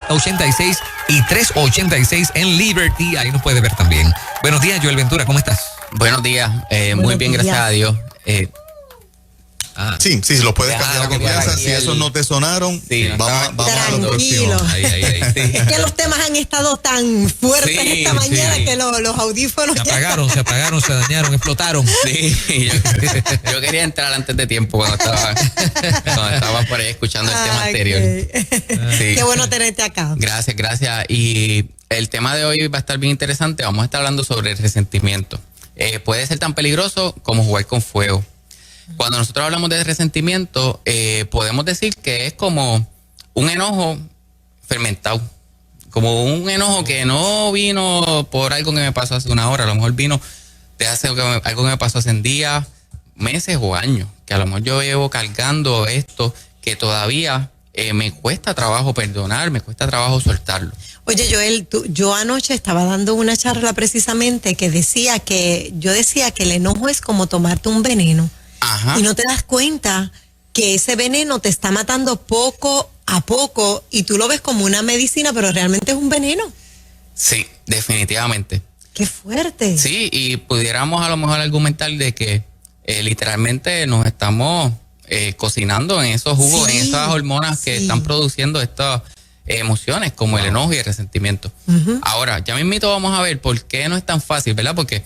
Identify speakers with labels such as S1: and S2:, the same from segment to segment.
S1: 86 y 386 en Liberty. Ahí nos puede ver también. Buenos días, Joel Ventura, ¿cómo estás?
S2: Buenos días, muy bien, gracias a Dios.
S3: Sí, lo puedes cambiar a confianza. Si esos no te sonaron,
S2: sí,
S3: vamos a la
S4: tranquilo.
S2: Ahí, sí.
S4: Es que los temas han estado tan fuertes esta mañana que los audífonos
S1: se apagaron, se dañaron, explotaron.
S2: Sí, yo quería entrar antes de tiempo cuando estaba por ahí escuchando el tema anterior.
S4: Sí. Qué bueno tenerte acá.
S2: Gracias. Y el tema de hoy va a estar bien interesante. Vamos a estar hablando sobre el resentimiento. Puede ser tan peligroso como jugar con fuego. Cuando nosotros hablamos de resentimiento, podemos decir que es como un enojo fermentado, como un enojo que no vino por algo que me pasó hace una hora, a lo mejor vino de algo que me pasó hace días, meses o años, que a lo mejor yo llevo cargando esto que todavía me cuesta trabajo perdonar, me cuesta trabajo soltarlo.
S4: Oye, Joel, yo anoche estaba dando una charla precisamente que decía que el enojo es como tomarte un veneno.
S2: Ajá.
S4: Y no te das cuenta que ese veneno te está matando poco a poco y tú lo ves como una medicina, pero realmente es un veneno.
S2: Sí, definitivamente.
S4: ¡Qué fuerte!
S2: Sí, y pudiéramos a lo mejor argumentar de que literalmente nos estamos cocinando en esos jugos, en esas hormonas que están produciendo estas emociones como el enojo y el resentimiento. Ahora, ya mismito vamos a ver por qué no es tan fácil, ¿verdad? Porque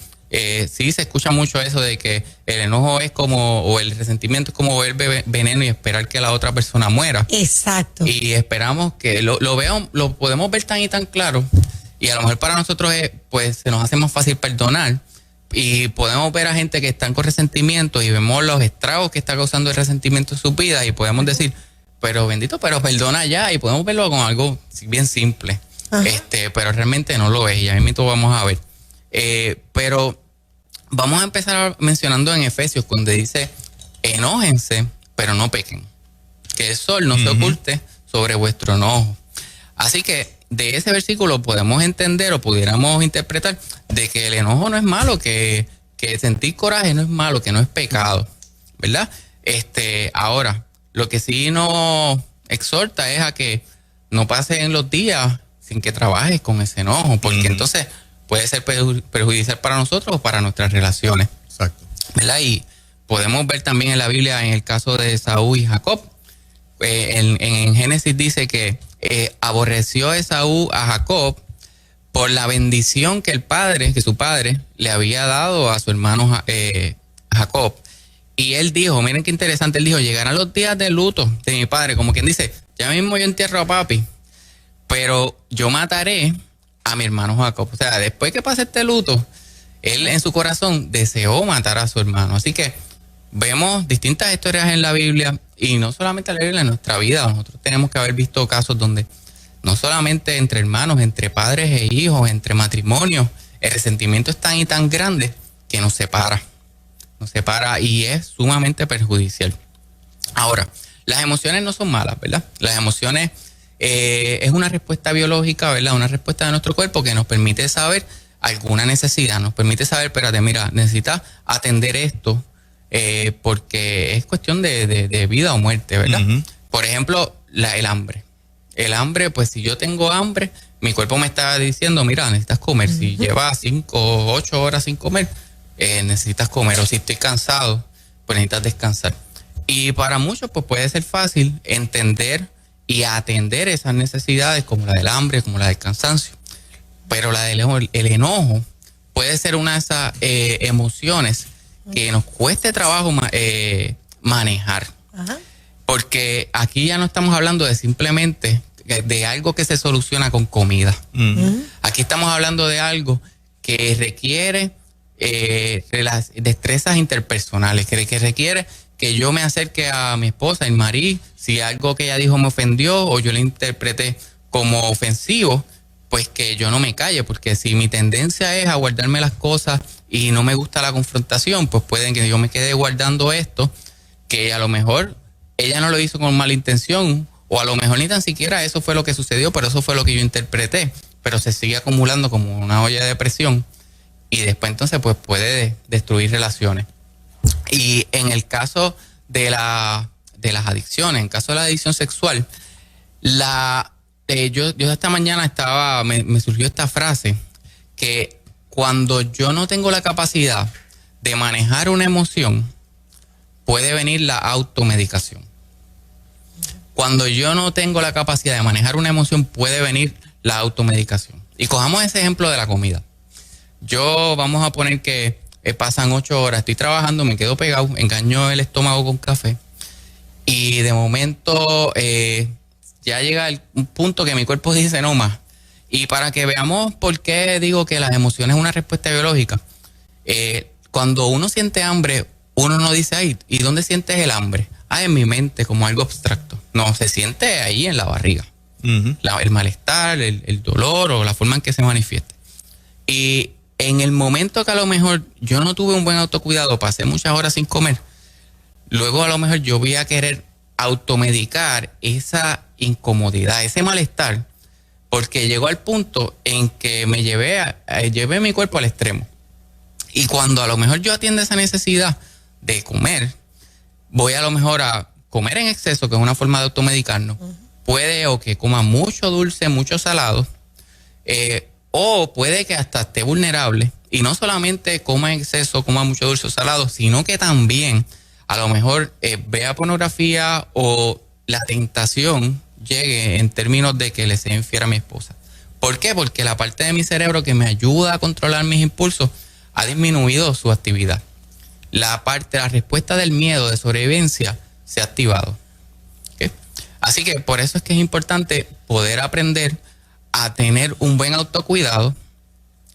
S2: sí se escucha mucho eso de que el enojo es como, o el resentimiento es como beber veneno y esperar que la otra persona muera.
S4: Exacto.
S2: Y esperamos que lo podemos ver tan y tan claro, y a lo mejor para nosotros pues se nos hace más fácil perdonar, y podemos ver a gente que están con resentimiento y vemos los estragos que está causando el resentimiento en su vida y podemos decir, pero perdona ya, y podemos verlo con algo bien simple. Pero realmente no lo es, y a mí mismo vamos a ver. Pero vamos a empezar mencionando en Efesios, donde dice, enójense, pero no pequen. Que el sol no se oculte sobre vuestro enojo. Así que de ese versículo podemos entender o pudiéramos interpretar de que el enojo no es malo, que sentir coraje no es malo, que no es pecado, ¿verdad? Ahora, lo que sí nos exhorta es a que no pasen los días sin que trabajes con ese enojo, porque entonces puede ser perjudicial para nosotros o para nuestras relaciones.
S3: Exacto.
S2: ¿Verdad? Y podemos ver también en la Biblia, en el caso de Esaú y Jacob, en Génesis dice que aborreció Esaú a Jacob por la bendición que su padre le había dado a su hermano Jacob. Y él dijo, miren qué interesante, él dijo, llegarán los días de luto de mi padre, como quien dice, ya mismo yo entierro a papi, pero yo mataré a mi hermano Jacob. O sea, después que pase este luto, él en su corazón deseó matar a su hermano. Así que vemos distintas historias en la Biblia, y no solamente en la Biblia, en nuestra vida. Nosotros tenemos que haber visto casos donde no solamente entre hermanos, entre padres e hijos, entre matrimonios, el resentimiento es tan y tan grande que nos separa y es sumamente perjudicial. Ahora, las emociones no son malas, ¿verdad? Las emociones es una respuesta biológica, ¿verdad? Una respuesta de nuestro cuerpo que nos permite saber alguna necesidad, nos permite saber, espérate, mira, necesitas atender esto porque es cuestión de vida o muerte, ¿verdad? Por ejemplo, el hambre. El hambre, pues si yo tengo hambre, mi cuerpo me está diciendo, mira, necesitas comer. Si llevas 5 o 8 horas sin comer, necesitas comer. O si estoy cansado, pues necesitas descansar. Y para muchos, pues puede ser fácil entender y atender esas necesidades, como la del hambre, como la del cansancio. Pero el enojo puede ser una de esas emociones que nos cueste trabajo manejar. Porque aquí ya no estamos hablando de simplemente de algo que se soluciona con comida. Aquí estamos hablando de algo que requiere destrezas interpersonales, que requiere que yo me acerque a mi esposa, el marido, si algo que ella dijo me ofendió o yo le interpreté como ofensivo, pues que yo no me calle, porque si mi tendencia es a guardarme las cosas y no me gusta la confrontación, pues pueden que yo me quede guardando esto, que a lo mejor ella no lo hizo con mala intención, o a lo mejor ni tan siquiera eso fue lo que sucedió, pero eso fue lo que yo interpreté, pero se sigue acumulando como una olla de presión y después entonces pues puede destruir relaciones. Y en el caso de las adicciones, en caso de la adicción sexual, yo esta mañana me surgió esta frase, que cuando yo no tengo la capacidad de manejar una emoción, puede venir la automedicación. Cuando yo no tengo la capacidad de manejar una emoción, puede venir la automedicación. Y cojamos ese ejemplo de la comida. Vamos a poner que pasan 8 horas, estoy trabajando, me quedo pegado, engaño el estómago con café y de momento ya llega un punto que mi cuerpo dice no más. Y para que veamos por qué digo que las emociones es una respuesta biológica, cuando uno siente hambre, uno no dice, ay, ¿y dónde sientes el hambre? En mi mente, como algo abstracto. No, se siente ahí en la barriga. Uh-huh. El malestar, el dolor o la forma en que se manifieste. Y en el momento que a lo mejor yo no tuve un buen autocuidado, pasé muchas horas sin comer, luego a lo mejor yo voy a querer automedicar esa incomodidad, ese malestar, porque llegó al punto en que me llevé mi cuerpo al extremo. Y cuando a lo mejor yo atiendo esa necesidad de comer, voy a lo mejor a comer en exceso, que es una forma de automedicarnos. Uh-huh. Puede o que coma mucho dulce, mucho salado, o puede que hasta esté vulnerable y no solamente coma en exceso, coma mucho dulce o salado, sino que también a lo mejor vea pornografía o la tentación llegue en términos de que le sea infiel a mi esposa. ¿Por qué? Porque la parte de mi cerebro que me ayuda a controlar mis impulsos ha disminuido su actividad. La respuesta del miedo de sobrevivencia se ha activado. ¿Okay? Así que por eso es que es importante poder aprender a tener un buen autocuidado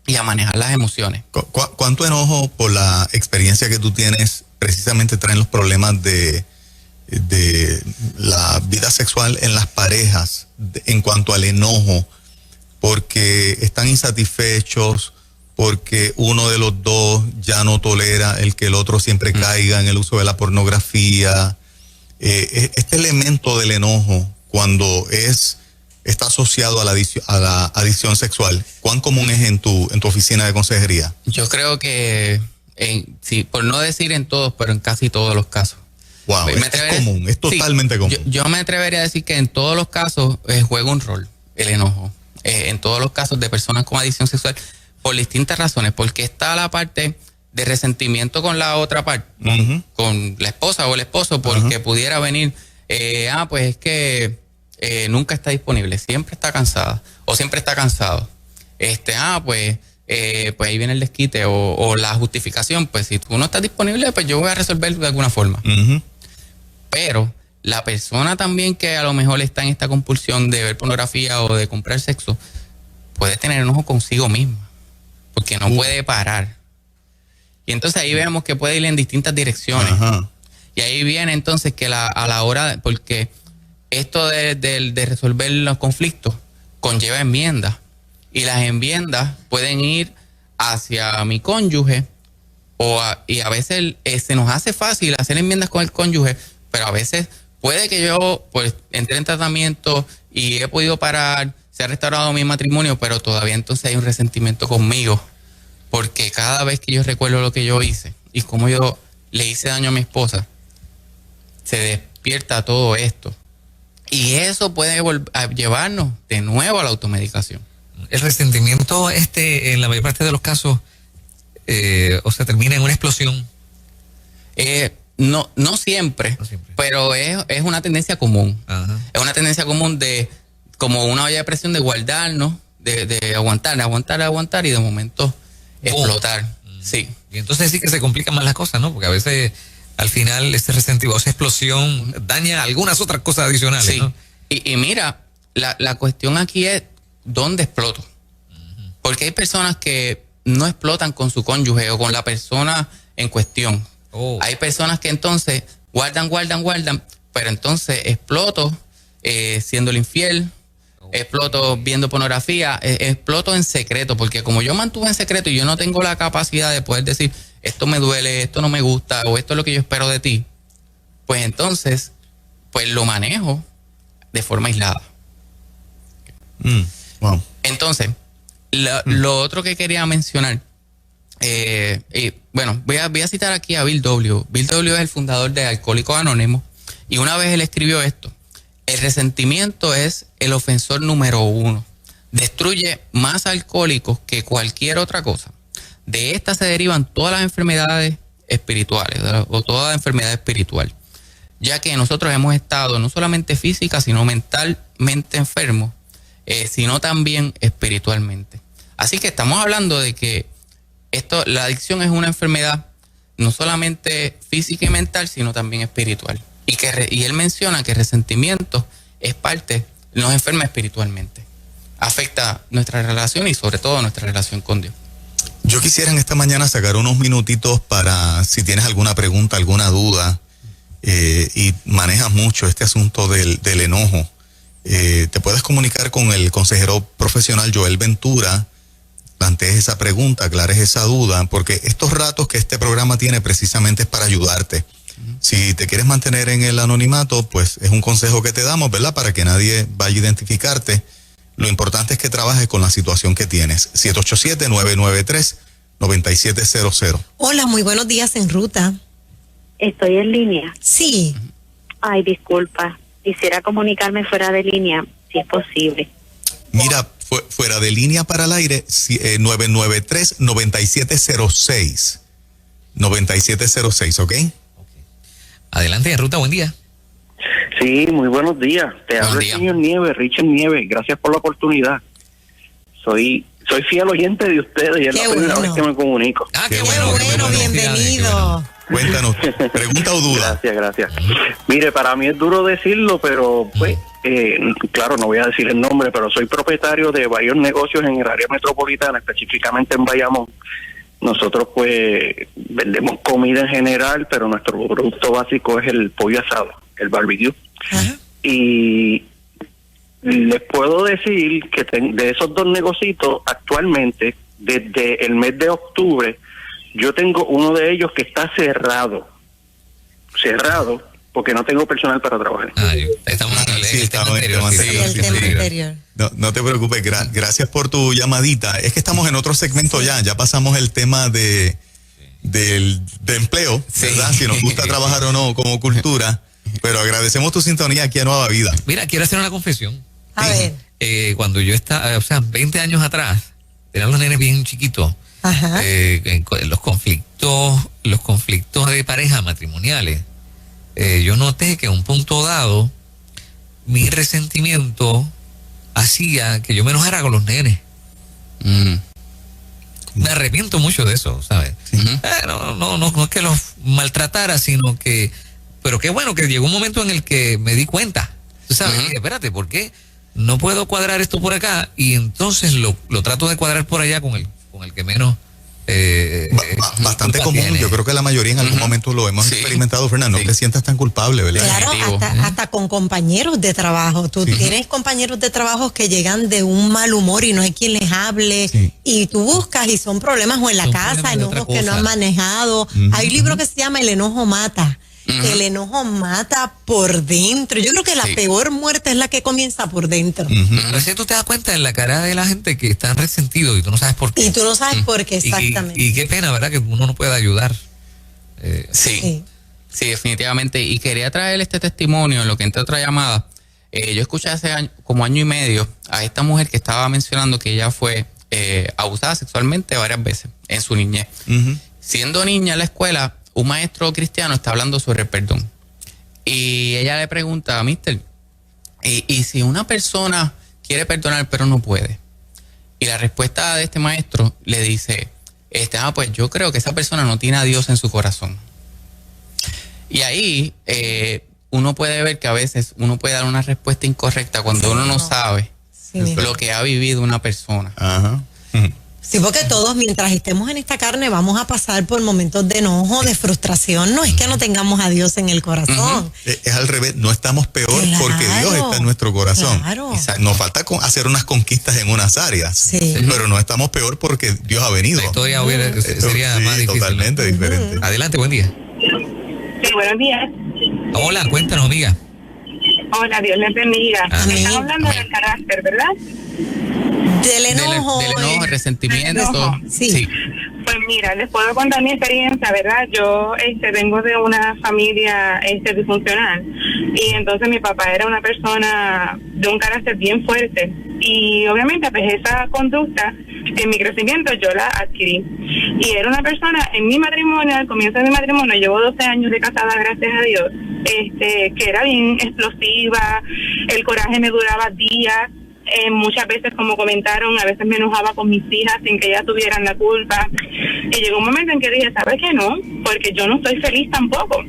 S2: y a manejar las emociones.
S3: ¿Cuánto enojo por la experiencia que tú tienes precisamente traen los problemas de la vida sexual en las parejas en cuanto al enojo? Porque están insatisfechos, porque uno de los dos ya no tolera el que el otro siempre caiga en el uso de la pornografía. Este elemento del enojo, cuando está asociado a la adicción sexual, ¿cuán común es en tu oficina de consejería?
S2: Yo creo que, sí, por no decir en todos, pero en casi todos los casos.
S3: Wow, es común, es totalmente común.
S2: Yo me atrevería a decir que en todos los casos juega un rol el enojo. En todos los casos de personas con adicción sexual, por distintas razones, porque está la parte de resentimiento con la otra parte, uh-huh, con la esposa o el esposo, porque uh-huh, pudiera venir, pues es que nunca está disponible, siempre está cansada o siempre está cansado. Pues ahí viene el desquite o la justificación, pues si tú no estás disponible, pues yo voy a resolver de alguna forma. Uh-huh. Pero la persona también que a lo mejor está en esta compulsión de ver pornografía o de comprar sexo, puede tener enojo consigo misma, porque no puede parar. Y entonces ahí vemos que puede ir en distintas direcciones. Ajá. Y ahí viene entonces que a la hora, porque esto de resolver los conflictos conlleva enmiendas. Y las enmiendas pueden ir hacia mi cónyuge y a veces se nos hace fácil hacer enmiendas con el cónyuge, pero a veces puede que yo pues entre en tratamiento y he podido parar, se ha restaurado mi matrimonio, pero todavía entonces hay un resentimiento conmigo, porque cada vez que yo recuerdo lo que yo hice y cómo yo le hice daño a mi esposa, se despierta todo esto. Y eso puede llevarnos de nuevo a la automedicación.
S1: El resentimiento en la mayor parte de los casos, termina en una explosión.
S2: No siempre, pero es una tendencia común. Ajá. Es una tendencia común de, como una olla de presión, de guardarnos, de aguantar y de momento explotar. Sí.
S1: Y entonces sí que se complican más las cosas, ¿no? Porque a veces al final ese resentimiento, esa explosión daña algunas otras cosas adicionales, sí, ¿no?
S2: Y mira, la cuestión aquí es ¿dónde exploto? Uh-huh. Porque hay personas que no explotan con su cónyuge o con la persona en cuestión. Oh. Hay personas que entonces guardan, pero entonces exploto siendo el infiel, exploto viendo pornografía, exploto en secreto, porque como yo mantuve en secreto y yo no tengo la capacidad de poder decir esto me duele, esto no me gusta o esto es lo que yo espero de ti, pues entonces pues lo manejo de forma aislada.
S3: Wow.
S2: Entonces, lo otro que quería mencionar, voy a citar aquí a Bill W. Bill W. es el fundador de Alcohólicos Anónimos, y una vez él escribió esto: El resentimiento es el ofensor número 1. Destruye más alcohólicos que cualquier otra cosa. De esta se derivan todas las enfermedades espirituales o toda enfermedad espiritual, ya que nosotros hemos estado no solamente física, sino mentalmente enfermos, sino también espiritualmente. Así que estamos hablando de que la adicción es una enfermedad no solamente física y mental, sino también espiritual. Y él menciona que el resentimiento es parte, nos enferma espiritualmente. Afecta nuestra relación y sobre todo nuestra relación con Dios.
S3: Yo quisiera en esta mañana sacar unos minutitos para, si tienes alguna pregunta, alguna duda, y manejas mucho este asunto del enojo, te puedes comunicar con el consejero profesional Joel Ventura, plantees esa pregunta, aclares esa duda, porque estos ratos que este programa tiene precisamente es para ayudarte. Si te quieres mantener en el anonimato, pues es un consejo que te damos, ¿verdad? Para que nadie vaya a identificarte. Lo importante es que trabajes con la situación que tienes. 787-993-9700.
S4: Hola, muy buenos días en ruta.
S5: Estoy en línea.
S4: Sí.
S5: Ay, disculpa. Quisiera comunicarme fuera de línea, si es posible.
S3: Mira, fuera de línea para el aire, 993-9706. 9706, ¿ok?
S1: Adelante, en ruta, buen día.
S6: Sí, muy buenos días. Te hablo el señor Nieves, Richard Nieves. Gracias por la oportunidad. Soy fiel oyente de ustedes y es la primera vez que me comunico.
S1: Qué
S4: bueno, bienvenido.
S3: Cuéntanos, pregunta o duda.
S6: Gracias. Mire, para mí es duro decirlo, pero pues, claro, no voy a decir el nombre, pero soy propietario de varios negocios en el área metropolitana, específicamente en Bayamón. Nosotros pues vendemos comida en general, pero nuestro producto básico es el pollo asado, el barbecue. Ajá. Y les puedo decir que de esos dos negocios, actualmente, desde el mes de octubre, yo tengo uno de ellos que está cerrado, porque no tengo personal para trabajar.
S1: Estamos en el tema
S4: anterior.
S3: No te preocupes, gracias por tu llamadita. Es que estamos en otro segmento ya pasamos el tema de empleo, ¿verdad? Si nos gusta trabajar o no como cultura, pero agradecemos tu sintonía aquí a Nueva Vida.
S1: Mira, quiero hacer una confesión.
S4: A ver.
S1: Cuando yo estaba, 20 años atrás, eran los nenes bien chiquitos.
S4: Ajá.
S1: Los conflictos de pareja matrimoniales, yo noté que a un punto dado mi resentimiento hacía que yo me enojara con los nenes. Me arrepiento mucho de eso, ¿sabes? No es que los maltratara, sino que, pero qué bueno que llegó un momento en el que me di cuenta, ¿sabes? Y, espérate, ¿por qué no puedo cuadrar esto por acá? Y entonces lo trato de cuadrar por allá con el que menos
S3: bastante común tiene. Yo creo que la mayoría en algún momento lo hemos experimentado, Fernando. No te sientas tan culpable, ¿verdad?
S4: Claro, hasta con compañeros de trabajo. Tú tienes compañeros de trabajo que llegan de un mal humor y no hay quien les hable, y tú buscas y son problemas o en la casa, enojos que no han manejado. Hay un libro que se llama El enojo mata. El enojo mata por dentro. Yo creo que la peor muerte es la que comienza por dentro.
S1: A veces tú te das cuenta en la cara de la gente que están resentidos y tú no sabes por qué.
S4: Y tú no sabes por qué, exactamente.
S1: Y qué pena, ¿verdad? Que uno no pueda ayudar.
S2: Sí, definitivamente. Y quería traer este testimonio en lo que entra otra llamada. Yo escuché hace como año y medio a esta mujer que estaba mencionando que ella fue abusada sexualmente varias veces en su niñez. Siendo niña en la escuela, un maestro cristiano está hablando sobre el perdón. Y ella le pregunta a Mister, ¿y si una persona quiere perdonar pero no puede? Y la respuesta de este maestro le dice, pues yo creo que esa persona no tiene a Dios en su corazón. Y ahí uno puede ver que a veces uno puede dar una respuesta incorrecta cuando uno no sabe lo que ha vivido una persona.
S3: Ajá.
S4: Sí, porque todos, mientras estemos en esta carne, vamos a pasar por momentos de enojo, de frustración. No es que no tengamos a Dios en el corazón.
S3: Es al revés, no estamos peor porque Dios está en nuestro corazón.
S4: Claro.
S3: Nos falta hacer unas conquistas en unas áreas, pero no estamos peor porque Dios ha venido.
S1: La historia sería más difícil.
S3: Totalmente diferente.
S1: Adelante, buen día.
S5: Sí, buenos días.
S1: Hola, cuéntanos, amiga.
S5: Hola, Dios les bendiga.
S4: Amén.
S5: Están hablando del carácter, ¿verdad?
S4: Del enojo.
S2: Del enojo, el resentimiento.
S4: Sí.
S5: Pues mira, les puedo contar mi experiencia, ¿verdad? Yo vengo de una familia disfuncional
S7: Y entonces mi papá era una persona de un carácter bien fuerte. Y obviamente pues esa conducta en mi crecimiento yo la adquirí. Y era una persona en mi matrimonio, al comienzo de mi matrimonio, llevo 12 años de casada, gracias a Dios, que era bien explosiva, el coraje me duraba días. Muchas veces, como comentaron, a veces me enojaba con mis hijas sin que ellas tuvieran la culpa. Y llegó un momento en que dije, ¿sabes qué? No, porque yo no estoy feliz tampoco,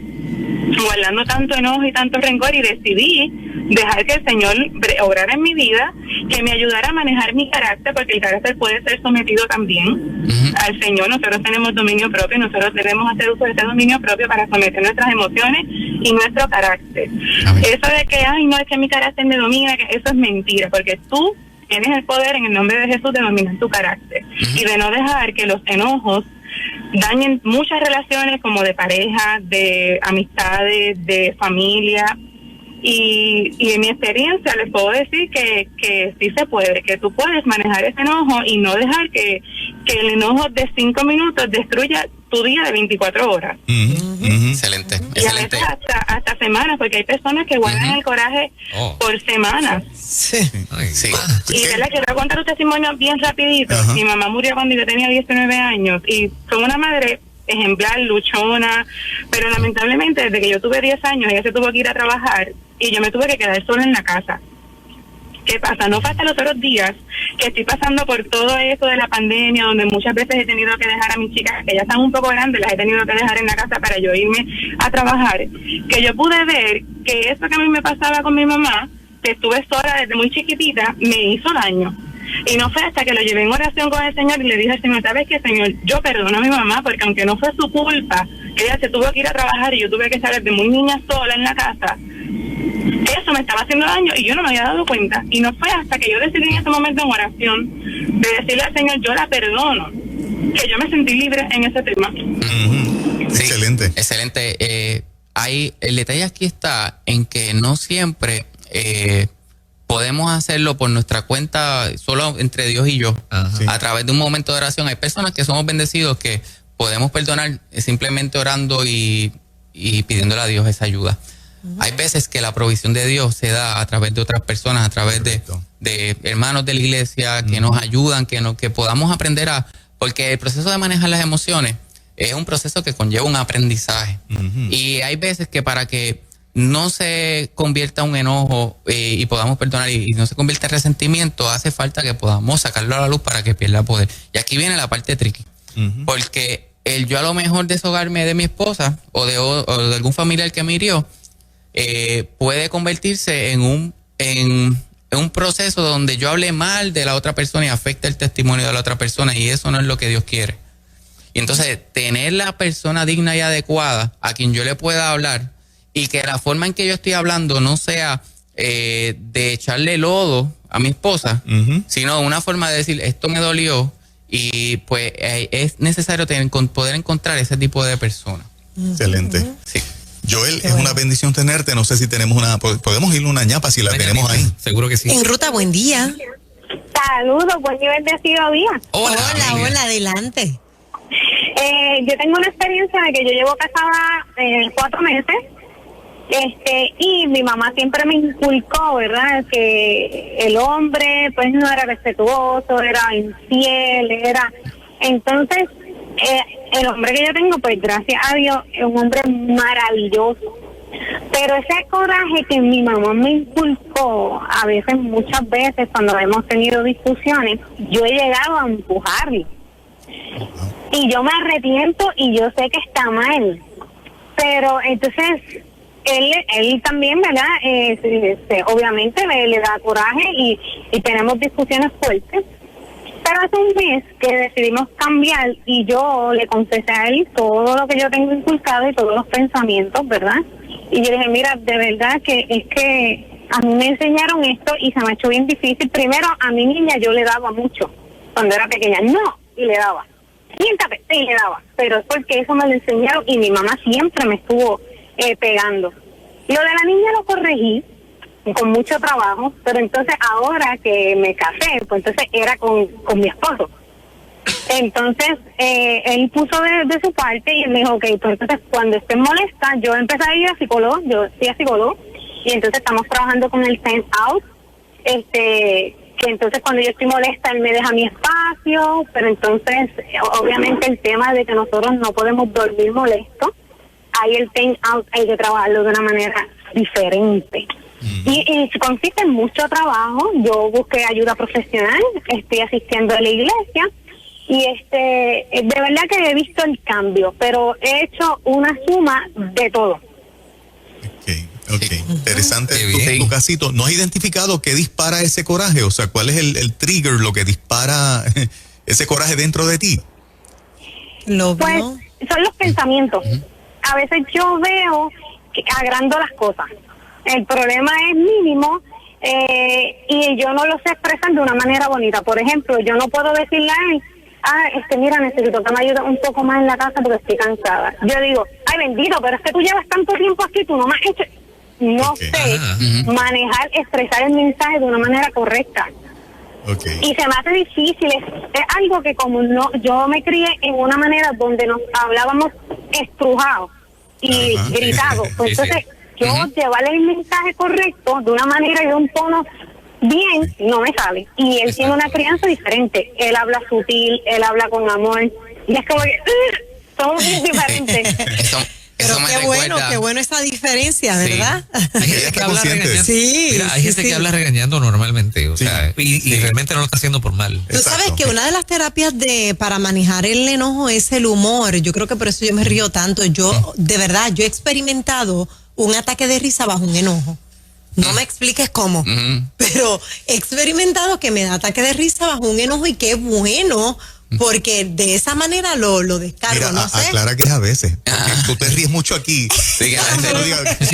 S7: guardando tanto enojo y tanto rencor, y decidí dejar que el Señor obrara en mi vida, que me ayudara a manejar mi carácter, porque el carácter puede ser sometido también al Señor. Nosotros tenemos dominio propio, nosotros debemos hacer uso de ese dominio propio para someter nuestras emociones y nuestro carácter. Eso de que, ay, no, es que mi carácter me domina, que eso es mentira, porque tú tienes el poder en el nombre de Jesús de dominar tu carácter y de no dejar que los enojos dañen muchas relaciones, como de pareja, de amistades, de familia. Y en mi experiencia les puedo decir que sí se puede, que tú puedes manejar ese enojo y no dejar que el enojo de 5 minutos destruya tu día de 24 horas.
S2: Excelente.
S7: Y a veces hasta semanas, porque hay personas que guardan el coraje por semanas.
S4: Sí.
S2: Sí.
S7: Y les quiero contar un testimonio bien rapidito. Mi mamá murió cuando yo tenía 19 años y fue una madre ejemplar, luchona, pero lamentablemente desde que yo tuve 10 años ella se tuvo que ir a trabajar y yo me tuve que quedar sola en la casa. ¿Qué pasa? No pasa los otros días que estoy pasando por todo eso de la pandemia, donde muchas veces he tenido que dejar a mis chicas, que ya están un poco grandes, las he tenido que dejar en la casa para yo irme a trabajar, que yo pude ver que eso que a mí me pasaba con mi mamá, que estuve sola desde muy chiquitita, me hizo daño. Y no fue hasta que lo llevé en oración con el Señor y le dije al Señor, ¿sabes qué, Señor? Yo perdono a mi mamá porque aunque no fue su culpa, que ella se tuvo que ir a trabajar y yo tuve que estar desde muy niña sola en la casa, eso me estaba haciendo daño y yo no me había dado cuenta. Y no fue hasta que yo decidí en ese momento en oración de decirle al Señor, yo la perdono, que yo me sentí libre en ese tema.
S2: Sí,
S3: excelente.
S2: Excelente. El detalle aquí está en que no siempre podemos hacerlo por nuestra cuenta, solo entre Dios y yo, a través de un momento de oración. Hay personas que somos bendecidos que podemos perdonar simplemente orando y pidiéndole a Dios esa ayuda. Hay veces que la provisión de Dios se da a través de otras personas, a través de hermanos de la iglesia que nos ayudan, que podamos aprender porque el proceso de manejar las emociones es un proceso que conlleva un aprendizaje. Y hay veces que para que no se convierta un enojo y podamos perdonar y no se convierta en resentimiento, hace falta que podamos sacarlo a la luz para que pierda poder. Y aquí viene la parte tricky, porque yo a lo mejor deshogarme de mi esposa o de algún familiar que me hirió, puede convertirse en un proceso donde yo hable mal de la otra persona y afecta el testimonio de la otra persona, y eso no es lo que Dios quiere. Y entonces tener la persona digna y adecuada a quien yo le pueda hablar, y que la forma en que yo estoy hablando no sea de echarle lodo a mi esposa, sino una forma de decir, esto me dolió, y pues es necesario poder encontrar ese tipo de persona.
S3: Excelente.
S2: Sí.
S3: Joel, es una bendición tenerte. No sé si tenemos podemos irle una ñapa si la tenemos ahí.
S1: Seguro que sí.
S4: En ruta, buen día.
S5: Saludos, buen y bendecido día.
S4: Hola, adelante.
S5: Yo tengo una experiencia de que yo llevo casada 4 meses, y mi mamá siempre me inculcó, ¿verdad?, que el hombre pues no era respetuoso, era infiel, entonces el hombre que yo tengo, pues gracias a Dios, es un hombre maravilloso. Pero ese coraje que mi mamá me inculcó, muchas veces cuando hemos tenido discusiones, yo he llegado a empujarlo. Y yo me arrepiento y yo sé que está mal. Pero entonces, él también, ¿verdad? Obviamente le da coraje y tenemos discusiones fuertes. Pero hace un mes que decidimos cambiar y yo le confesé a él todo lo que yo tengo inculcado y todos los pensamientos, ¿verdad? Y yo le dije, mira, de verdad que es que a mí me enseñaron esto y se me ha hecho bien difícil. Primero, a mi niña yo le daba mucho cuando era pequeña. No, y le daba. Siéntate, y le daba. Pero es porque eso me lo enseñaron y mi mamá siempre me estuvo pegando. Lo de la niña lo corregí con mucho trabajo, pero entonces ahora que me casé, pues entonces era con mi esposo. Entonces él puso de su parte y él me dijo, ok, pues entonces cuando estés molesta, yo empecé a ir a psicólogo, yo fui a psicólogo, y entonces estamos trabajando con el time out, que entonces cuando yo estoy molesta él me deja mi espacio, pero entonces obviamente el tema de que nosotros no podemos dormir molestos, ahí el time out hay que trabajarlo de una manera diferente. Y consiste en mucho trabajo. Yo busqué ayuda profesional, estoy asistiendo a la iglesia y de verdad que he visto el cambio, pero he hecho una suma de todo.
S3: Okay. Interesante tu casito. ¿No has identificado qué dispara ese coraje? O sea, ¿cuál es el trigger, lo que dispara ese coraje dentro de ti?
S5: Pues son los pensamientos. A veces yo veo que agrando las cosas. El problema es mínimo y yo no lo sé expresar de una manera bonita. Por ejemplo, yo no puedo decirle a él, mira, necesito que me ayudes un poco más en la casa porque estoy cansada. Yo digo, ay bendito, pero es que tú llevas tanto tiempo aquí, tú no me has hecho... No sé manejar, expresar el mensaje de una manera correcta. Y se me hace difícil, es algo que como no, yo me crié en una manera donde nos hablábamos estrujados y gritados, pues entonces yo llevarle el mensaje correcto de una manera y de un tono bien, no me sale. Y él tiene una crianza diferente, él habla sutil, él habla con amor, y es como que somos diferentes.
S4: Pero qué bueno esa diferencia, ¿verdad?
S1: Hay gente que habla regañando. Hay gente que habla regañando normalmente, o sea, y realmente no lo está haciendo por mal.
S4: Tú sabes que una de las terapias para manejar el enojo es el humor. Yo creo que por eso yo me río tanto. Yo, de verdad, yo he experimentado un ataque de risa bajo un enojo. No me expliques cómo, pero he experimentado que me da ataque de risa bajo un enojo y qué bueno. Porque de esa manera lo descargo.
S3: Mira,
S4: no sé.
S3: aclara que es a veces. Porque tú te ríes mucho aquí.
S1: Sí,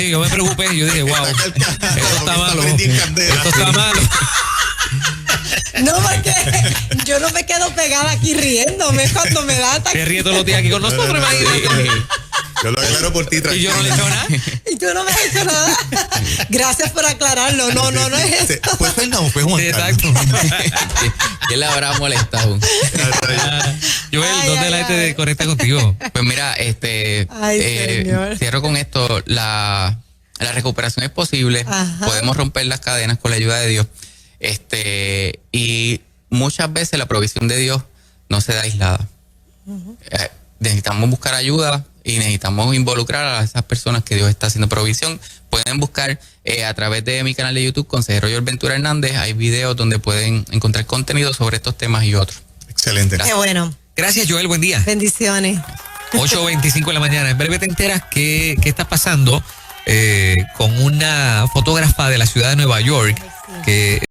S1: yo me preocupé. Yo dije, wow, esto está malo. Esto está malo.
S4: No, porque yo no me quedo pegada aquí riéndome cuando me da ataque.
S1: Te ríes todos los días aquí con nosotros, imagínate.
S3: Yo lo aclaro por ti, tranquilo.
S1: Y yo no le he hecho nada.
S4: Y tú no me has hecho nada. Gracias por aclararlo. No es eso.
S3: Pues Fernando, pues Juan
S1: Carlos.
S2: ¿Qué le habrá molestado?
S1: Joel, ¿dónde la gente conecta contigo?
S2: Pues mira, cierro con esto. La recuperación es posible. Podemos romper las cadenas con la ayuda de Dios. Y muchas veces la provisión de Dios no se da aislada. Necesitamos buscar ayuda y necesitamos involucrar a esas personas que Dios está haciendo provisión. Pueden buscar a través de mi canal de YouTube, Consejero Joel Ventura Hernández. Hay videos donde pueden encontrar contenido sobre estos temas y otros.
S3: Excelente.
S4: Qué bueno.
S1: Gracias, Joel. Buen día.
S4: Bendiciones.
S1: 8:25 de la mañana. En breve te enteras qué está pasando con una fotógrafa de la ciudad de Nueva York que